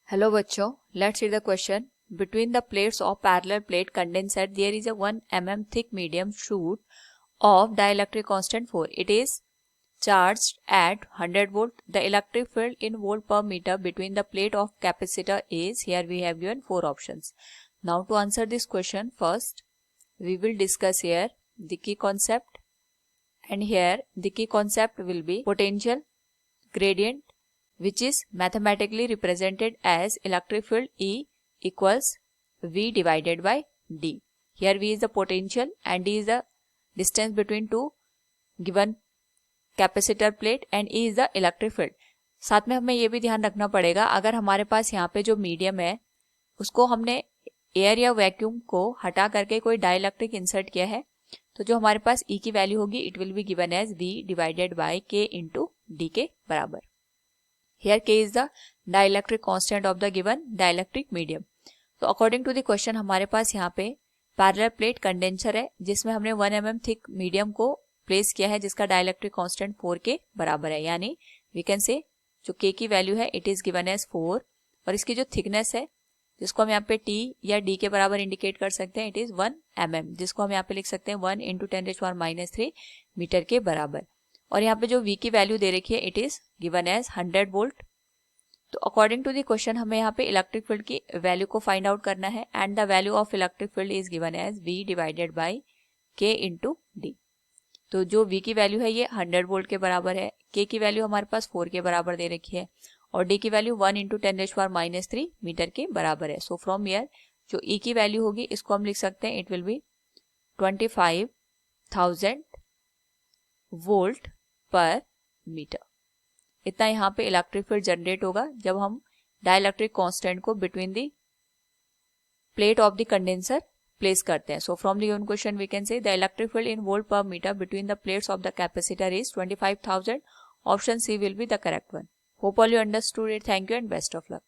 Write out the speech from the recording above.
Hello बच्चों, let's read the question. Between the plates of parallel plate condenser there is a 1 mm thick medium sheet of dielectric constant 4. It is charged at 100 volt. The electric field in volt per meter between the plate of capacitor is, here we have given 4 options. Now to answer this question, first we will discuss here the key concept, and here the key concept will be potential gradient, which is mathematically represented as electric field E equals V divided by D. Here V is the potential and D is the distance between two given capacitor plate and E is the electric field. साथ में हमें ये भी ध्यान रखना पड़ेगा, अगर हमारे पास यहाँ पे जो मीडियम है उसको हमने एयर या वैक्यूम को हटा करके कोई डाइलेक्ट्रिक इंसर्ट किया है, तो जो हमारे पास ई की वैल्यू होगी it will be given as V divided by K into D के बराबर. Here K is the dielectric constant of the given dielectric medium. तो अकॉर्डिंग टू द क्वेश्चन हमारे पास यहाँ पे पैरेलल प्लेट कंडेंसर है जिसमें हमने 1 mm थिक मीडियम को प्लेस किया है जिसका डाइलेक्ट्रिक कांस्टेंट 4 के बराबर है, यानी वी कैन से जो K की वैल्यू है इट इज गिवन एज 4 और इसकी जो थिकनेस है जिसको हम यहाँ पे T या D के बराबर इंडिकेट कर सकते हैं इट इज 1 mm, जिसको हम यहाँ पे लिख सकते हैं 1 × 10⁻³ मीटर के बराबर. और यहाँ पे जो V की वैल्यू दे रखी है it is given as 100 volt. तो अकॉर्डिंग टू द क्वेश्चन हमें यहाँ पे इलेक्ट्रिक फील्ड की वैल्यू को फाइंड आउट करना है and the value of electric field is given as V divided by K into D. तो जो V की वैल्यू है ये 100 वोल्ट के बराबर है, K की वैल्यू हमारे पास 4 के बराबर दे रखी है और D की वैल्यू 1 × 10⁻³ मीटर के बराबर है. सो फ्रॉम हियर जो E की वैल्यू होगी इसको हम लिख सकते हैं it will be 25,000 volt per metre. इतना यहाँ पे इलेक्ट्रिक फील्ड जनरेट होगा जब हम डाइलेक्ट्रिक कांस्टेंट को between the plate of the condenser place करते हैं. So from the given question we can say the electric field in volt per metre between the plates of the capacitor is 25,000. Option C will be the correct one. Hope all you understood it. Thank you and best of luck.